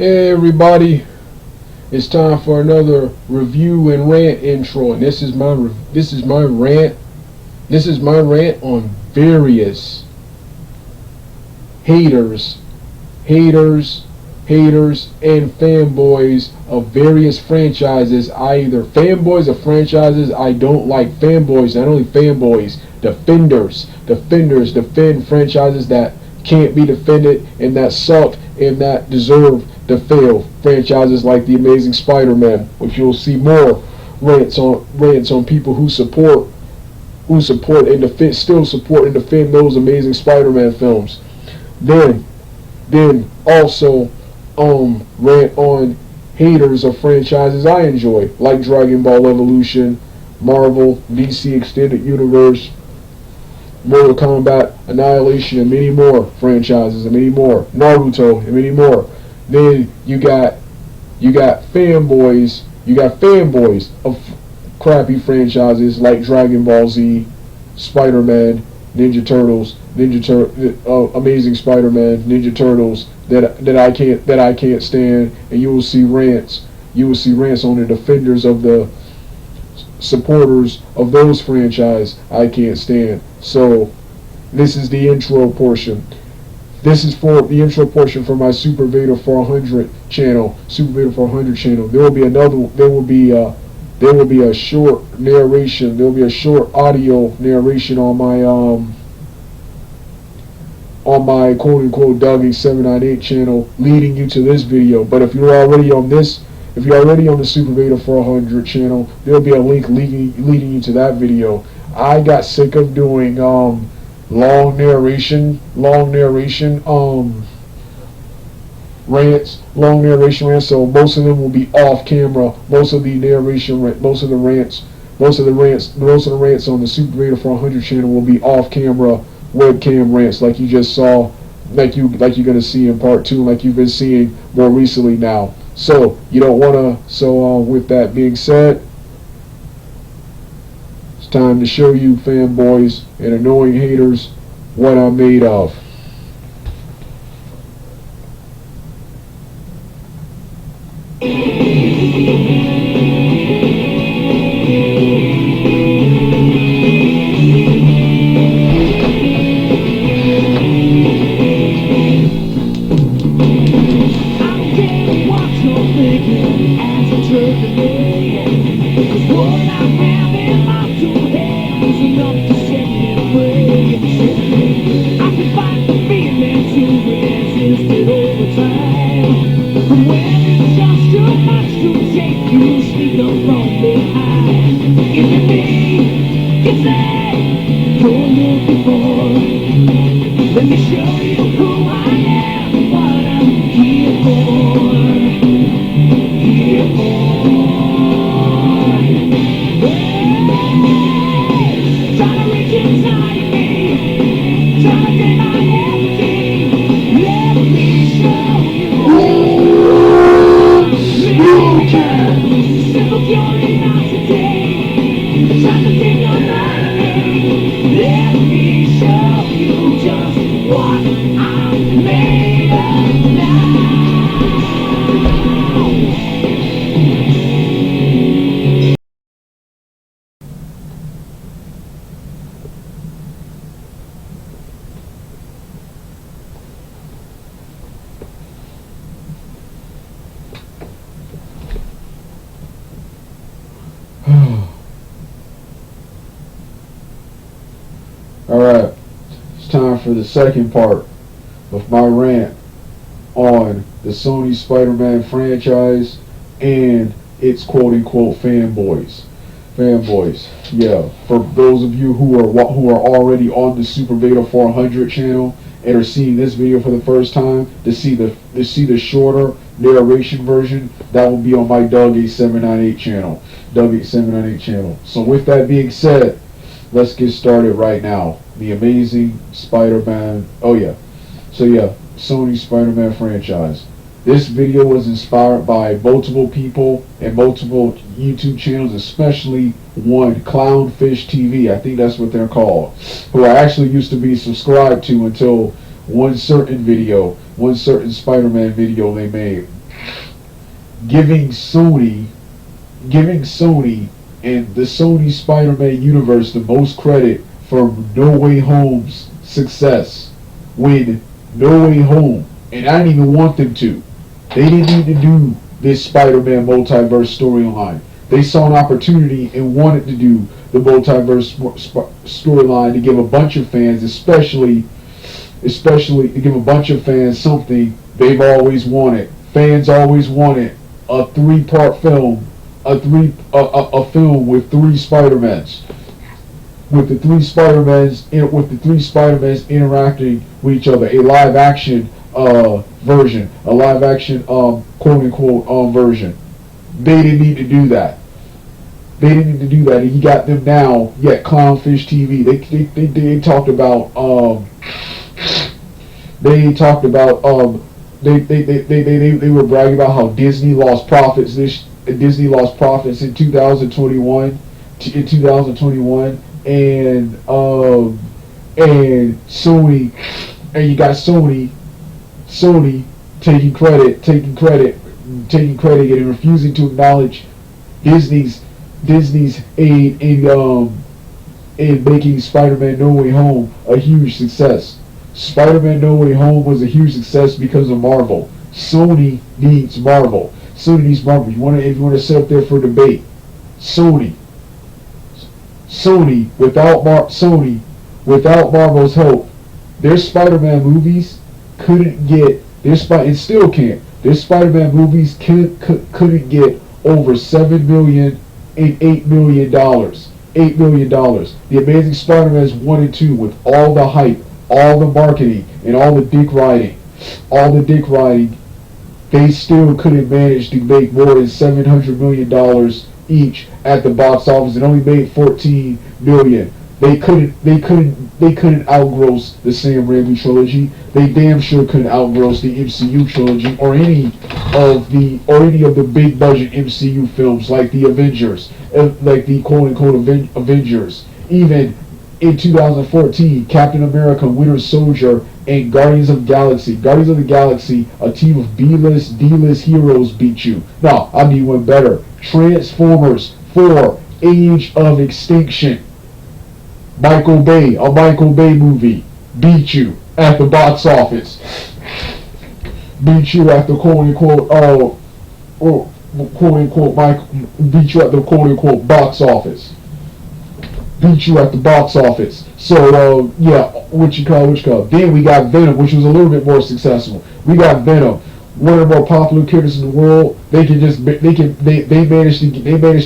Hey everybody, it's time for another review and rant intro, and this is my rant. This is my rant on various haters, and fanboys of various franchises. Either fanboys of franchises I don't like, fanboys, not only fanboys, defenders defend franchises that can't be defended and that suck and that deserve to fail. Franchises like the Amazing Spider-Man, which you'll see more rants on people who support and defend, still support and defend those Amazing Spider-Man films. Then also rant on haters of franchises I enjoy, like Dragon Ball Evolution, Marvel, DC Extended Universe, Mortal Kombat, Annihilation, and many more franchises, and many more, Naruto, and many more. Then you got fanboys of crappy franchises like Dragon Ball Z, Spider-Man, Ninja Turtles, Amazing Spider-Man, Ninja Turtles that I can't stand, and you will see rants on the defenders of the supporters of those franchise I can't stand. So this is the intro portion. This is for the intro portion for my Super Vader 400 channel. There will be a short narration. There will be a short audio narration on my quote unquote Dougie 798 channel leading you to this video. But if you're already on the Super Vader 400 channel, there'll be a link leading you to that video. I got sick of doing long narration rants, so most of them will be off camera. Most of the rants on the Super Vader 400 channel will be off camera webcam rants, like you just saw, like you're gonna see in part 2, like you've been seeing more recently now. So you don't wanna. So with that being said, it's time to show you fanboys and annoying haters what I'm made of. Let me show you who I am, what I'm here for. Here for. Hey, try to reach inside of me, try to get my everything. Let me show you. Simple curiosity, try to take your mind. Let me show you just what I'm made of now. Alright, it's time for the second part of my rant on the Sony Spider-Man franchise and its quote-unquote fanboys. Yeah. For those of you who are already on the Super Vader 400 channel and are seeing this video for the first time, to see the shorter narration version, that will be on my Dougie 798 channel. So with that being said, let's get started right now. The Amazing Spider-Man. Sony Spider-Man franchise. This video was inspired by multiple people and multiple YouTube channels, especially one, Clownfish TV, I think that's what they're called, who I actually used to be subscribed to until one certain Spider-Man video they made giving Sony and the Sony Spider-Man universe the most credit for No Way Home's success. When No Way Home, and I didn't even want them to. They didn't need to do this Spider-Man multiverse storyline. They saw an opportunity and wanted to do the multiverse storyline to give a bunch of fans, especially to give a bunch of fans something they've always wanted. Fans always wanted a 3-part film, a film with 3 Spider-Mans, with the 3 Spider-Mans interacting with each other, a live action version, a live action quote unquote version. They didn't need to do that. And you got them now. Yet Clownfish TV. They talked about they were bragging about how Disney lost profits in 2021 and Sony, and you got Sony taking credit and refusing to acknowledge Disney's aid in making Spider-Man No Way Home a huge success. Spider-Man No Way Home was a huge success because of Marvel. Sony needs Marvel. If you want to sit up there for debate, Sony without Marvel's help, their Spider-Man movies couldn't get and still can't. Their Spider-Man movies couldn't get over $7 million and $8 million. $8 million. The Amazing Spider-Man's 1 and 2, with all the hype, all the marketing, and all the dick riding, they still couldn't manage to make more than $700 million each at the box office, and only made $14 million. They couldn't outgross the Sam Raimi trilogy. They damn sure couldn't outgross the MCU trilogy or any of the big budget MCU films like the Avengers, like the quote unquote Avengers. Even in 2014, Captain America, Winter Soldier, and Guardians of the Galaxy, a team of B-list, D-list heroes beat you. No, I'll be one better. Transformers 4: Age of Extinction. A Michael Bay movie beat you at the box office. Beat you at the quote unquote box office. Beat you at the box office. So what you call. Then we got Venom, which was a little bit more successful. We got Venom, one of the more popular characters in the world. They managed to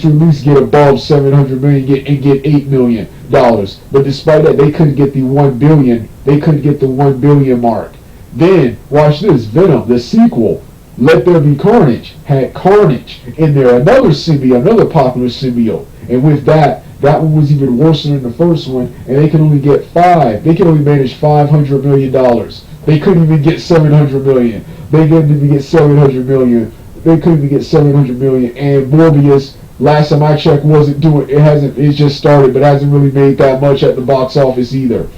at least get above $700 million and get $8 million. But despite that, they couldn't get the $1 billion. They couldn't get the $1 billion mark. Then watch this, Venom, the sequel, Let There Be Carnage, had Carnage in there, another popular symbiote, and with that one was even worse than the first one, and they can only manage $500 million. They couldn't even get $700 million. They couldn't even get $700 million. And Morbius, last time I checked, it's just started, but hasn't really made that much at the box office either.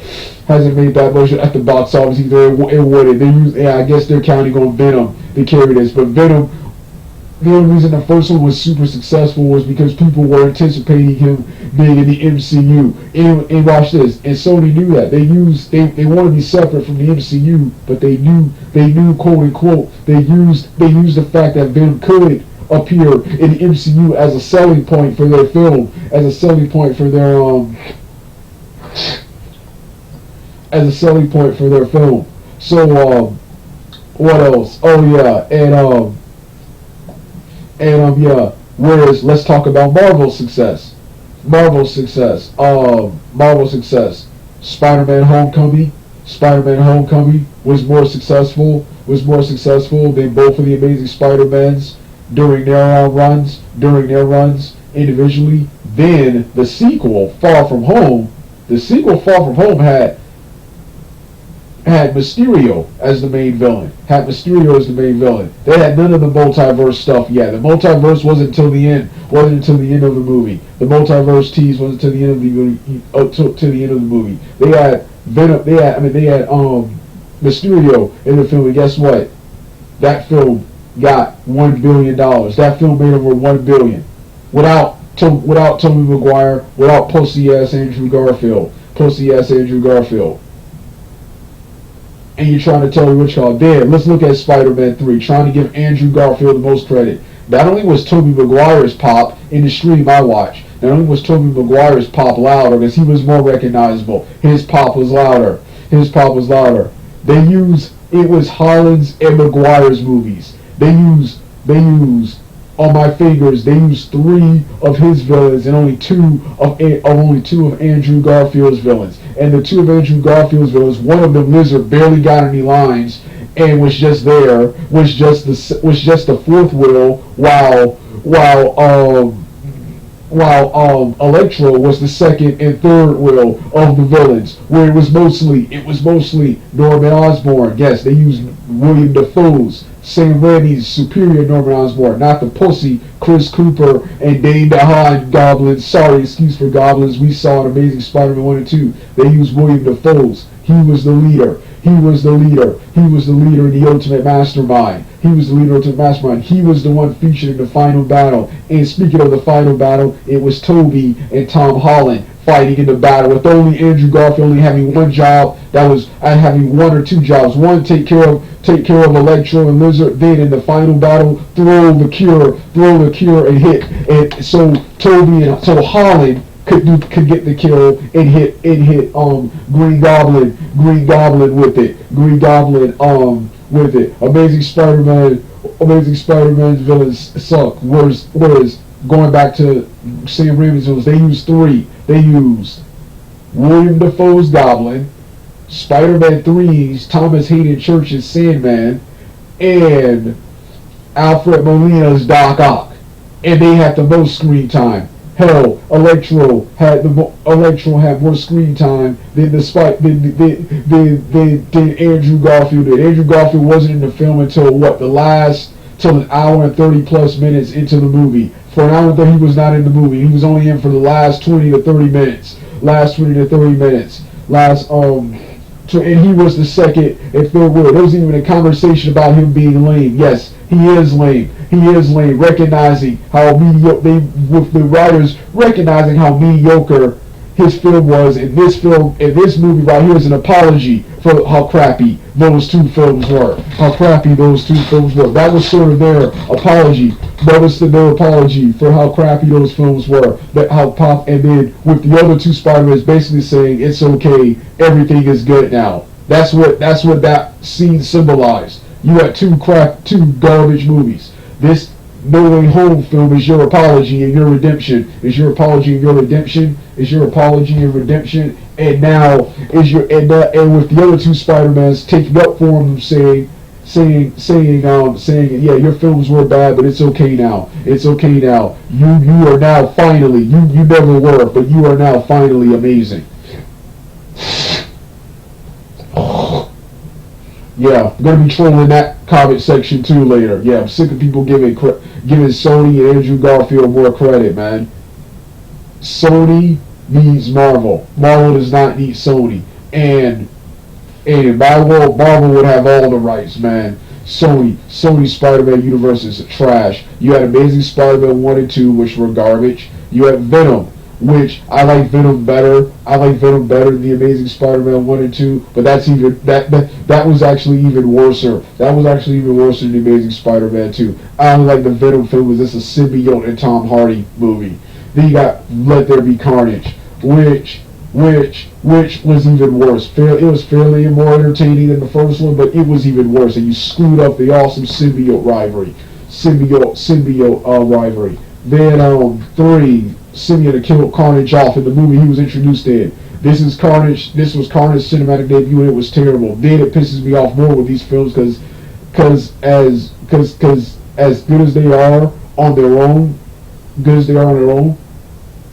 I guess they're counting on Venom to carry this, but Venom, the only reason the first one was super successful was because people were anticipating him being in the MCU. And watch this. And Sony knew that. They wanted to be separate from the MCU, but they knew quote unquote, they used the fact that Venom could appear in the MCU as a selling point for their film, So what else? Oh yeah, whereas let's talk about Marvel's success. Spider-Man Homecoming was more successful than both of the Amazing Spider-Mans during their runs individually. Then the sequel, Far From Home had Mysterio as the main villain. They had none of the multiverse stuff yet. The multiverse wasn't until the end of the movie. The multiverse tease wasn't until the end of the movie. They had Venom. They had Mysterio in the film. And guess what? That film got $1 billion. That film made over $1 billion without Tobey Maguire, without pussy ass Andrew Garfield, And you're trying to tell me which call. Damn, let's look at Spider-Man 3, trying to give Andrew Garfield the most credit. Not only was Tobey Maguire's pop in the stream I watched, not only was Tobey Maguire's pop louder because he was more recognizable. His pop was louder. It was Holland's and Maguire's movies. They used on my fingers. They used 3 of his villains and only two of Andrew Garfield's villains. And the 2 of Andrew Garfield's villains, one of them, Lizard, barely got any lines and was just there, was just the 4th wheel, while Electro was the 2nd and 3rd wheel of the villains, where it was mostly Norman Osborn. Yes, they used William Dafoe's, Sam Raimi's superior Norman Osborn, not the pussy Chris Cooper and Dane DeHaan goblins. Sorry, excuse for goblins. We saw in Amazing Spider-Man 1 and 2. They used William Dafoe's. He was the leader. He was the leader in the Ultimate Mastermind. He was the one featured in the final battle. And speaking of the final battle, it was Tobey and Tom Holland fighting in the battle, with only Andrew Garfield only having one job. That was having 1 or 2 jobs. One, take care of Electro and Lizard. Then in the final battle, throw the cure and hit. And so Holland could get the kill and hit Green Goblin with it. Amazing Spider-Man's villains suck. Whereas going back to Sam Raimi's villains, they used 3. They used William Dafoe's Goblin, Spider-Man 3's Thomas Hayden Church's Sandman, and Alfred Molina's Doc Ock. And they had the most screen time. Hell, Electro had more screen time than Andrew Garfield did. Andrew Garfield wasn't in the film until an hour and 30 plus minutes into the movie. For an hour and 30, he was not in the movie. He was only in for the last 20 to 30 minutes. And he was the 2nd and 3rd wheel. There was even a conversation about him being lame. Yes, he is lame. Recognizing how with the writers recognizing how mediocre his film was. And this movie right here is an apology for how crappy those 2 films were. That was sort of their apology. That was their apology for how crappy those films were. And then with the other 2 Spider-Mans basically saying it's okay, everything is good now. That's what that scene symbolized. You had 2 garbage movies. This No Way Home film is your apology and your redemption. And now and with the other 2 Spider-Mans taking up for him, saying, yeah, your films were bad, but it's okay now. You are now finally, you never were, but you are now finally amazing. Yeah, I'm gonna be trolling that comment section too later. Yeah, I'm sick of people giving Sony and Andrew Garfield more credit, man. Sony needs Marvel. Marvel does not need Sony. And in my world, Marvel would have all the rights, man. Sony Spider-Man universe is trash. You had Amazing Spider-Man 1 and 2, which were garbage. You had Venom, which I like Venom better. Than the Amazing Spider-Man 1 and 2, but that was actually even worse. That was actually even worse than the Amazing Spider-Man 2. I only like the Venom film was just a symbiote and Tom Hardy movie. Then you got Let There Be Carnage, which was even worse. It was fairly more entertaining than the first one, but it was even worse. And you screwed up the awesome symbiote rivalry. Then 3. Symbiote to kill Carnage off in the movie he was introduced in. This was Carnage's cinematic debut, and it was terrible. Then it pisses me off more with these films because as good as they are on their own,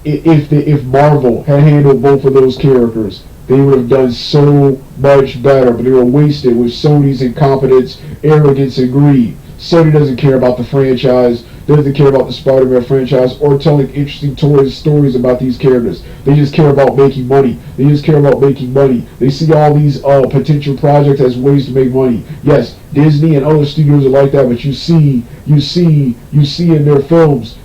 if Marvel had handled both of those characters, they would have done so much better. But they were wasted with Sony's incompetence, arrogance, and greed. Sony doesn't care about the franchise. doesn't care about the Spider-Man franchise or telling interesting stories about these characters. They just care about making money. They just care about making money. They see all these potential projects as ways to make money. Yes, Disney and other studios are like that, but you see in their films,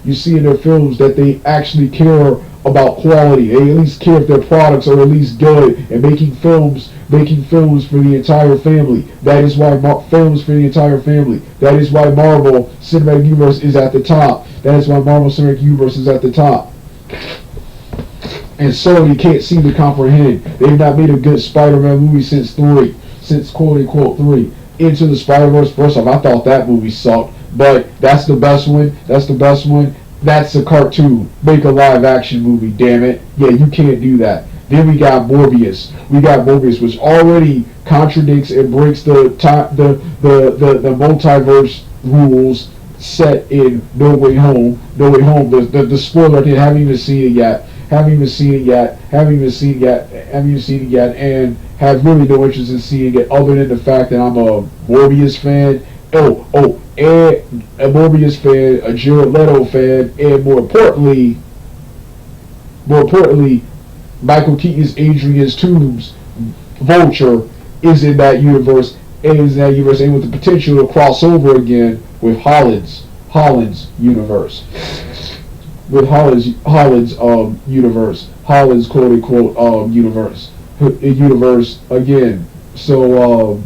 that they actually care about quality. They at least care if their products are at least good, and making films for the entire family. That is why films for the entire family. That is why Marvel Cinematic Universe is at the top. That is why Marvel Cinematic Universe is at the top. And Sony can't seem to comprehend. They've not made a good Spider-Man movie since quote unquote 3. Into the Spider-Verse. First off, I thought that movie sucked, but that's the best one. That's a cartoon. Make a live action movie, damn it. Yeah, you can't do that. Then we got Morbius. Which already contradicts and breaks the multiverse rules set in No Way Home. The spoiler, I haven't even seen it yet, and have really no interest in seeing it, other than the fact that I'm a Morbius fan. And a Morbius fan, a Jared Leto fan, and more importantly, Michael Keaton's Adrian's Toomes Vulture is in that universe, and with the potential to cross over again with Holland's universe. With Holland's universe. Holland's quote unquote universe again. So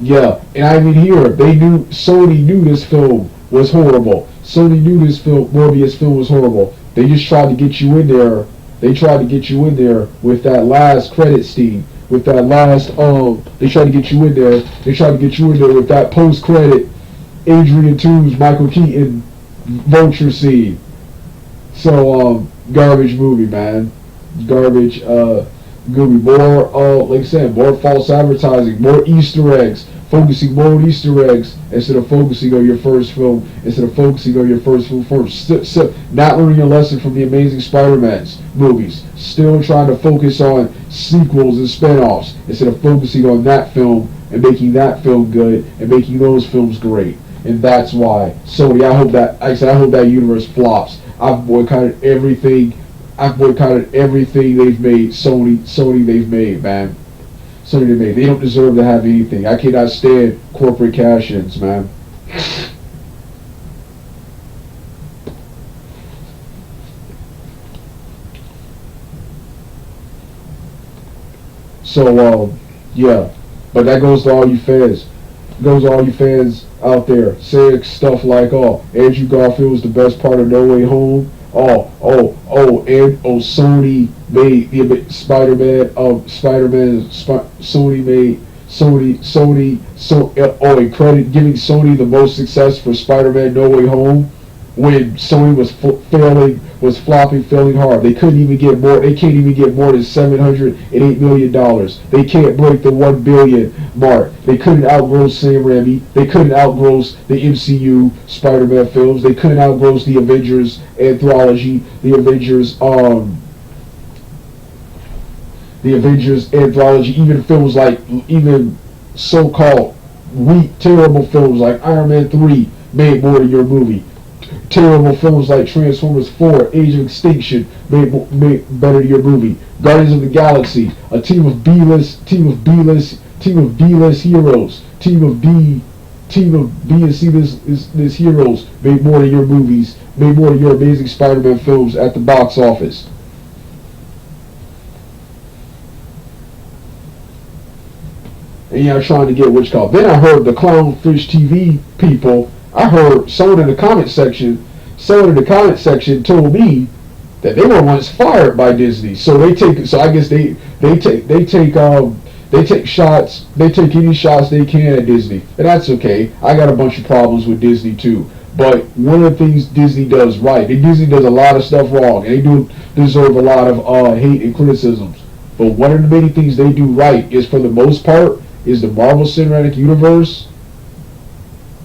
yeah, and I mean here, Sony knew this film was horrible. Sony knew this Morbius film was horrible. They just tried to get you in there. They tried to get you in there with that last credit scene. They tried to get you in there. They tried to get you in there with that post-credit Adrian Toomes, Michael Keaton Vulture scene. So garbage movie, man. Garbage movie. More like I said, more false advertising, more Easter eggs. Focusing more on Easter eggs instead of focusing on your first film. Not learning a lesson from the Amazing Spider-Man's movies. Still trying to focus on sequels and spin-offs instead of focusing on that film and making that film good and making those films great. And that's why Sony, I hope that universe flops. I've boycotted everything they've made. Sony they've made, man. They don't deserve to have anything. I cannot stand corporate cash-ins, man. So, yeah. But that goes to all you fans. Out there saying stuff like, Andrew Garfield was the best part of No Way Home. Sony made the Spider-Man. Giving Sony the most success for Spider-Man No Way Home, when Sony was failing hard. They can't even get more than $708 million. They can't break the 1 billion mark. They couldn't outgross Sam Raimi. They couldn't outgross the MCU Spider-Man films. They couldn't outgross the Avengers anthology. The Avengers anthology. Even so-called weak, terrible films like Iron Man 3 made more than your movie. Terrible films like Transformers 4, Age of Extinction made better than your movie. Guardians of the Galaxy, a team of B-list heroes, team of B and C-list heroes made more than your movies, made more than your Amazing Spider-Man films at the box office. And yeah, I'm trying to get what's called. Then I heard the Clownfish TV people. I heard someone in the comment section told me that they were once fired by Disney. So I guess they take shots. They take any shots they can at Disney, and that's okay. I got a bunch of problems with Disney too. But one of the things Disney does right, and Disney does a lot of stuff wrong, and they do deserve a lot of hate and criticisms. But one of the many things they do right is, for the most part, is the Marvel Cinematic Universe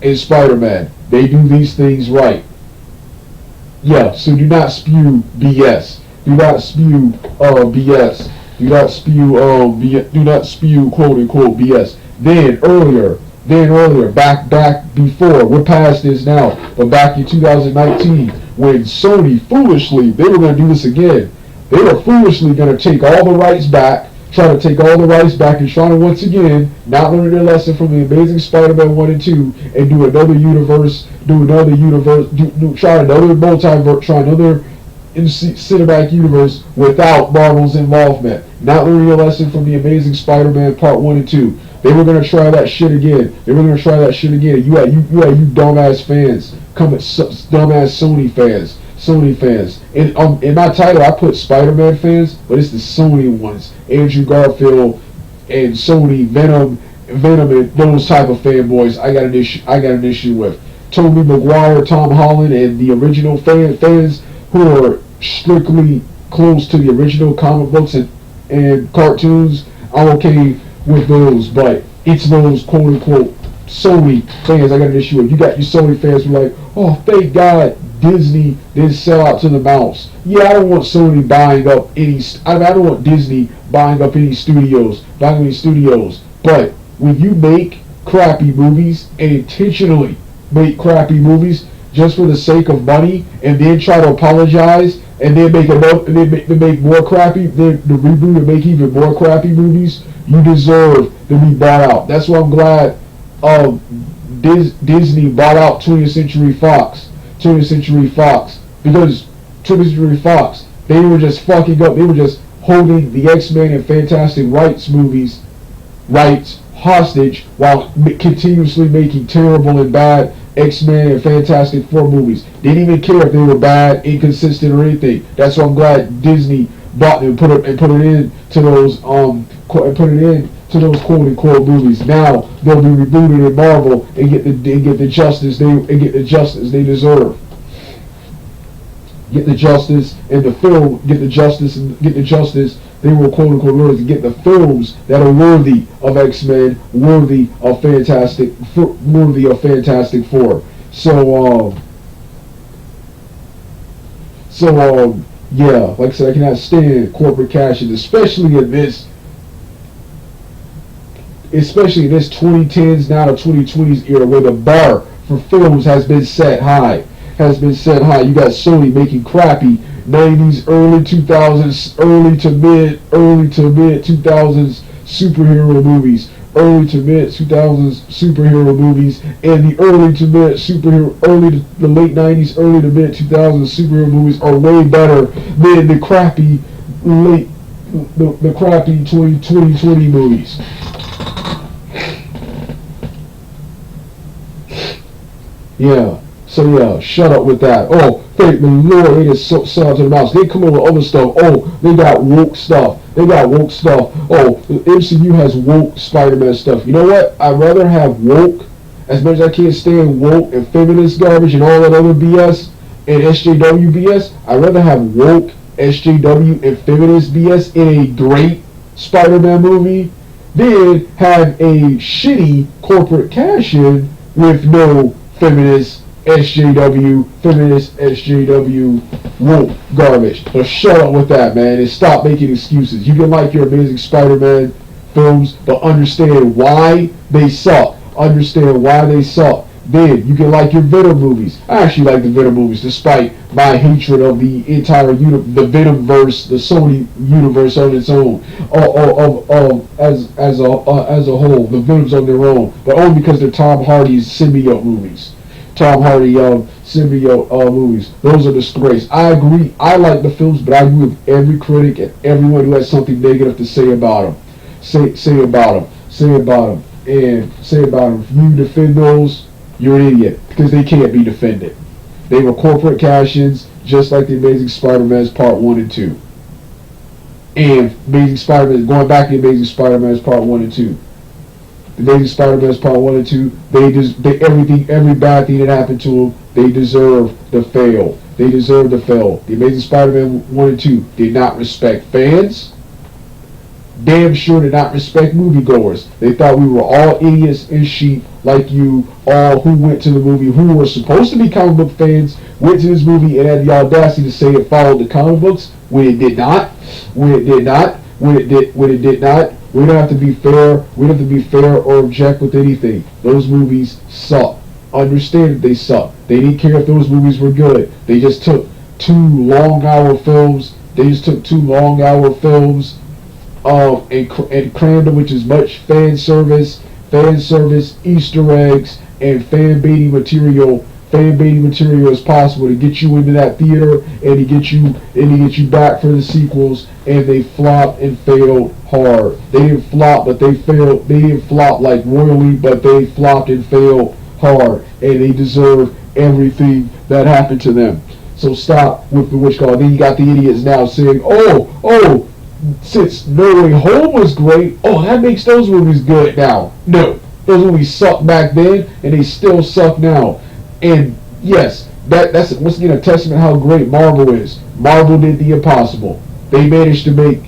and Spider-Man. They do these things right. Yeah, so do not spew BS. Do not spew BS. Do not spew quote unquote BS. Then then earlier, back before, we're past this now, but back in 2019, when Sony foolishly, they were going to do this again. They were foolishly going to take all the rights back, try to take all the rights back, and try to once again not learn their lesson from the Amazing Spider-Man 1 and 2, and do another universe, try another multiverse, try another cinematic universe without Marvel's involvement. Not learning a lesson from the Amazing Spider-Man Part 1 and 2. They were gonna try that shit again. You had you dumbass fans, dumbass Sony fans. In my title, I put Spider-Man fans, but it's the Sony ones. Andrew Garfield and Sony, Venom, and those type of fanboys. I got an issue with. Tobey Maguire, Tom Holland, and the original fans who are strictly close to the original comic books and cartoons. I'm okay with those, but it's those quote-unquote Sony fans I got an issue with. You got your Sony fans who are like, oh, thank God Disney didn't sell out to the mouse. Yeah, I don't want Sony buying up I don't want Disney buying up any studios. But when you make crappy movies and intentionally make crappy movies just for the sake of money, and then try to apologize, and then make more crappy, then the reboot and make even more crappy movies, you deserve to be bought out. That's why I'm glad Disney bought out 20th Century Fox, because 20th Century Fox, they were just fucking up. They were just holding the X-Men and Fantastic rights hostage while continuously making terrible and bad X-Men and Fantastic Four movies. Didn't even care if they were bad, inconsistent, or anything. That's why I'm glad Disney bought them and put it into those quote unquote movies. Now they'll be rebooted in Marvel and get the justice they deserve. Get the justice in the film. Get the justice. They were quote unquote worthy to get the films that are worthy of X-Men, worthy of Fantastic Four. Yeah, like I said, I cannot stand corporate cash-ins, especially in this 2010s now to 2020s era, where the bar for films has been set high. You got Sony making crappy 90s, early 2000s, early to mid 2000s superhero movies, and the late 90s, early to mid 2000s superhero movies are way better than the crappy 2020 movies. Yeah. So yeah, shut up with that. Oh, thank the Lord, they just sell out to the mouse. They come up with other stuff. Oh, they got woke stuff. Oh, the MCU has woke Spider-Man stuff. You know what? I'd rather have woke, as much as I can't stand woke and feminist garbage and all that other BS and SJW BS. I'd rather have woke, SJW, and feminist BS in a great Spider-Man movie than have a shitty corporate cash-in with no feminist SJW woke garbage. So shut up with that, man, and stop making excuses. You can like your Amazing Spider-Man films, but understand why they suck. Then you can like your Venom movies. I actually like the Venom movies, despite my hatred of the entire the Venomverse, the Sony universe on its own, as a whole. The Venoms on their own, but only because they're Tom Hardy's symbiote movies. Symbiote movies. Those are disgrace. I agree. I like the films, but I agree with every critic and everyone who has something negative to say about them. Say about them. If you defend those, you're an idiot, because they can't be defended. They were corporate cash-ins, just like the Amazing Spider-Man's Part 1 and 2. And Amazing Spider-Man, going back to Amazing Spider-Man's Part 1 and 2. The Amazing Spider-Man's Part 1 and 2, every bad thing that happened to them, they deserve to fail. The Amazing Spider-Man 1 and 2 did not respect fans. Damn sure did not respect moviegoers. They thought we were all idiots and sheep like you all who went to the movie, who were supposed to be comic book fans, went to this movie and had the audacity to say it followed the comic books when it did not. We don't have to be fair. We don't have to be fair or object with anything. Those movies suck. Understand that they suck. They didn't care if those movies were good. They just took two long-hour films. And crammed them with as much fan service, Easter eggs, and fan baiting material as possible to get you into that theater and to get you back for the sequels. And they flopped and failed hard. They didn't flop, but they failed. They didn't flop like royally, but they flopped and failed hard, and they deserve everything that happened to them. So stop with the witch call. Then you got the idiots now saying, oh, since No Way Home was great, that makes those movies good now. No, those movies sucked back then, and they still suck now. And yes, that's once again a testament how great Marvel is. Marvel did the impossible. They managed to make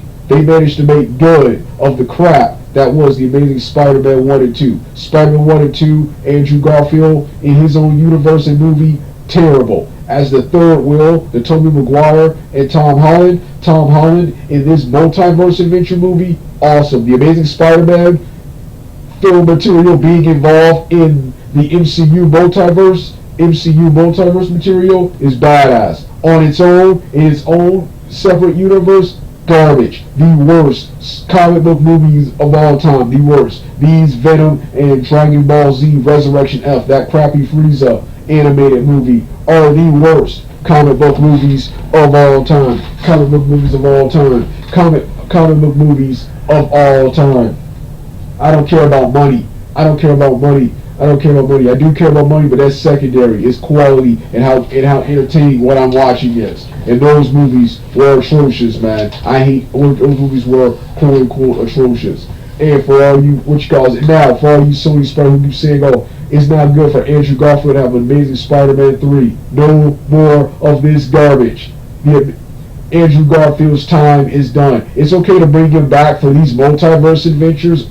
good of the crap that was the Amazing Spider-Man 1 and 2. Spider-Man 1 and 2, Andrew Garfield in his own universe and movie, terrible. As the third wheel, the Tobey Maguire and Tom Holland in this multiverse adventure movie, awesome. The Amazing Spider-Man film material being involved in the MCU multiverse material is badass. On its own, in its own separate universe, garbage. The worst comic book movies of all time. The worst. These Venom and Dragon Ball Z Resurrection F, that crappy Frieza animated movie, are the worst comic book movies of all time. Comic book movies of all time. Comic book movies of all time. I don't care about money. I do care about money, but that's secondary. It's quality and how entertaining what I'm watching is. And those movies were atrocious, man. I hate those movies were quote unquote atrocious. And for all you for all you Sony Spider who keep saying, it's not good for Andrew Garfield to have an Amazing Spider-Man 3. No more of this garbage. Andrew Garfield's time is done. It's okay to bring him back for these multiverse adventures,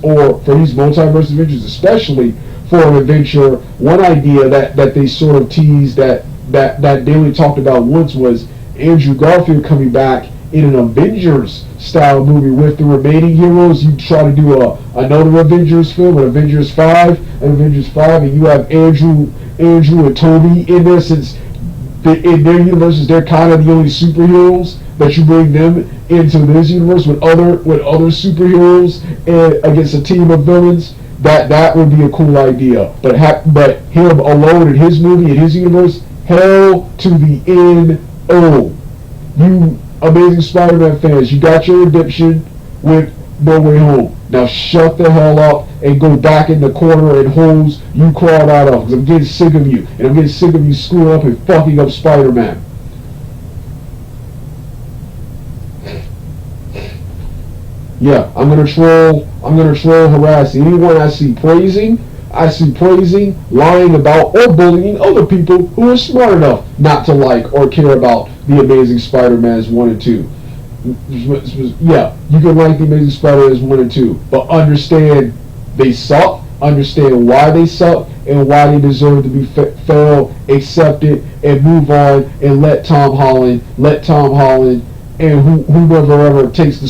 especially for an adventure. One idea that they sort of teased that they only talked about once was Andrew Garfield coming back in an Avengers style movie with the remaining heroes. You try to do another Avengers film, an Avengers 5, and you have Andrew and Tobey in there, since in their universes they're kind of the only superheroes, but you bring them into this universe with other superheroes and against a team of villains. That would be a cool idea. But him alone in his movie, in his universe, hell to the N-O. You Amazing Spider-Man fans, you got your redemption with No Way Home. Now shut the hell up and go back in the corner and holes you crawled out of. Because I'm getting sick of you. And I'm getting sick of you screwing up and fucking up Spider-Man. Yeah, I'm gonna troll, harass anyone I see praising, lying about, or bullying other people who are smart enough not to like or care about the Amazing Spider-Man's 1 and 2. Yeah, you can like the Amazing Spider-Man's 1 and 2, but understand they suck, understand why they suck, and why they deserve to be failed, accept it, and move on, and let Tom Holland, and whoever ever takes up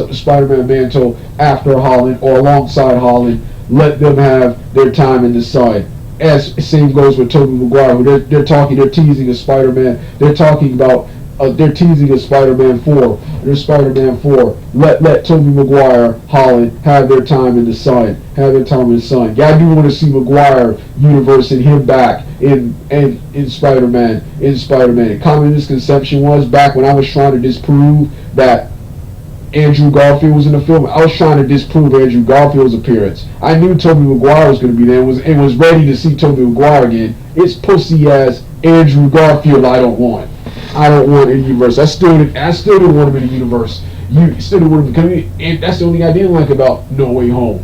the Spider-Man mantle after Holland or alongside Holland, let them have their time in the sun. As same goes with Tobey Maguire, who they're teasing a Spider-Man. They're talking about they're teasing a Spider-Man 4. There's Spider-Man 4. Let Tobey Maguire, Holland have their time in the sun. Yeah, I do want to see Maguire universe and him back in Spider-Man. A common misconception was back when I was trying to disprove that Andrew Garfield was in the film. I was trying to disprove Andrew Garfield's appearance. I knew Tobey Maguire was going to be there and was ready to see Tobey Maguire again. It's pussy ass Andrew Garfield I don't want in the universe. I still didn't want him in the universe. You still didn't want him to come in. And that's the only thing I didn't like about No Way Home.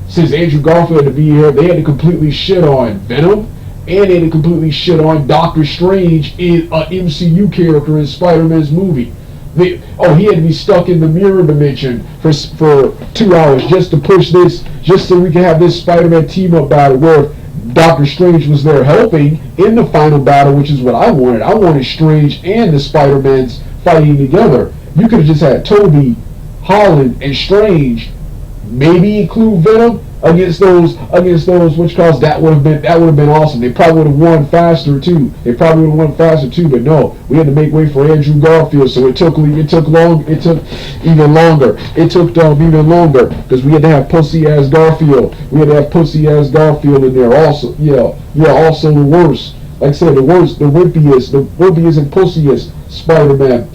Since Andrew Garfield had to be here, they had to completely shit on Venom, and they had to completely shit on Doctor Strange, in an MCU character in Spider-Man's movie. He had to be stuck in the mirror dimension for 2 hours just to push this, just so we can have this Spider-Man team-up battle where Doctor Strange was there helping in the final battle, which is what I wanted. I wanted Strange and the Spider-Mans fighting together. You could have just had Tobey, Holland, and Strange maybe include Venom against those which calls that would have been awesome. They probably would have won faster too. But no, we had to make way for Andrew Garfield, so it took even longer because we had to have pussy ass Garfield. In there also. Yeah, also the worst. Like I said, the wimpiest and pussiest Spider-Man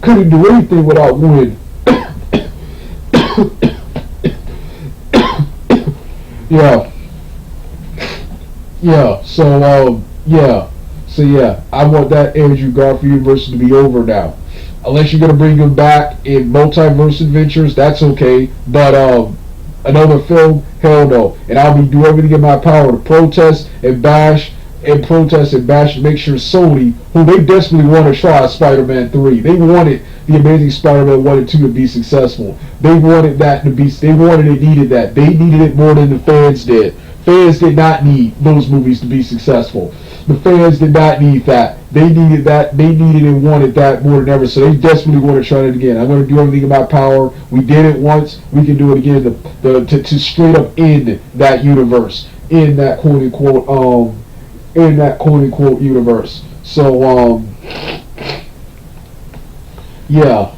couldn't do anything without winning. I want that Andrew Garfield universe to be over now. Unless you're gonna bring him back in multiverse adventures, that's okay. But another film, hell no. And I'll be doing everything in my power to protest and bash to make sure Sony, who they desperately want to try Spider-Man 3, they wanted the Amazing Spider-Man 1 and 2 to be successful. They needed that. They needed it more than the fans did. Fans did not need those movies to be successful. The fans did not need that. They needed that. They needed and wanted that more than ever. So they desperately want to try it again. I'm going to do everything in my power. We did it once. We can do it again to straight up end that universe. In that quote unquote universe. So yeah.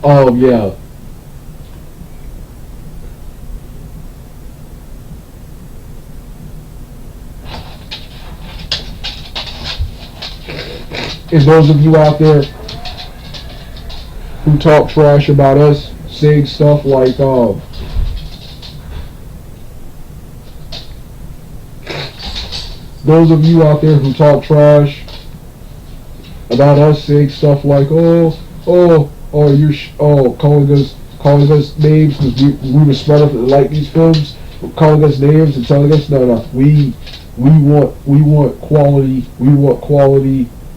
And those of you out there who talk trash about us, saying stuff like those of you out there who talk trash about us, saying stuff like calling us names because we were smart enough to like these films, calling us names and telling us no, we want quality,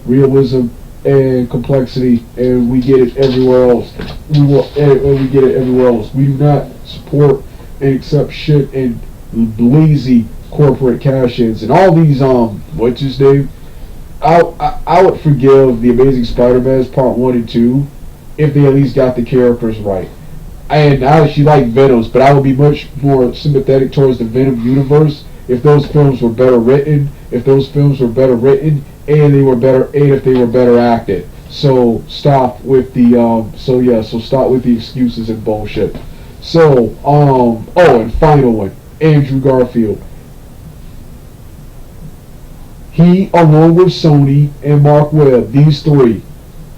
realism, and complexity, and we get it everywhere else. We do not support and accept shit and lazy corporate cash-ins and all these what's his name. I would forgive the Amazing Spider-Man's Part 1 and 2 if they at least got the characters right. And I actually like Venom's, but I would be much more sympathetic towards the Venom universe if those films were better written, and if they were better acted. So stop with the excuses and bullshit. So and final one, Andrew Garfield. He, along with Sony and Mark Webb, these three,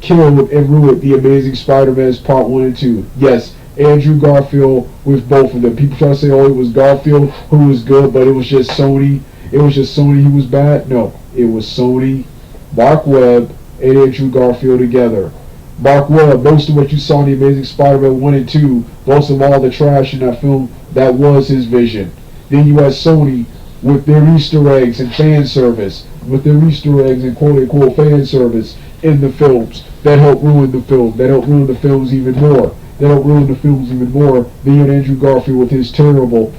killed and ruined the Amazing Spider-Man's Part 1 and 2. Yes, Andrew Garfield with both of them. People try to say, it was Garfield who was good, but it was just Sony. Who was bad. No, it was Sony, Mark Webb, and Andrew Garfield together. Mark Webb, most of what you saw in the Amazing Spider-Man 1 and 2, most of all the trash in that film, that was his vision. Then you had Sony with their Easter eggs and fan service, and quote-unquote fan service in the films that helped ruin the film, that helped ruin the films even more. Then you had Andrew Garfield with his terrible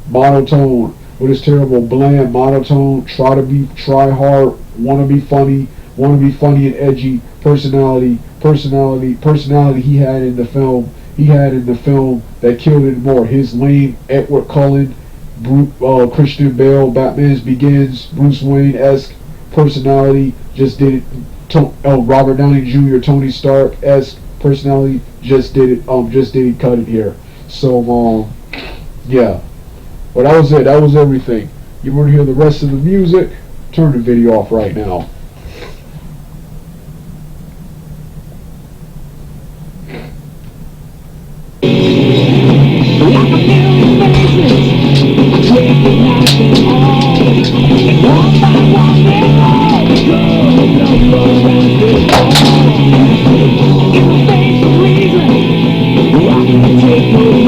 bland monotone, try hard, wanna be funny and edgy personality he had in the film. That killed it more. His lame Edward Cullen, Christian Bale, Batman's Begins, Bruce Wayne-esque personality just did it. Robert Downey Jr., Tony Stark-esque personality just did it. Cut it here. So yeah. Well, that was it. That was everything. You want to hear the rest of the music? Turn the video off right now. Take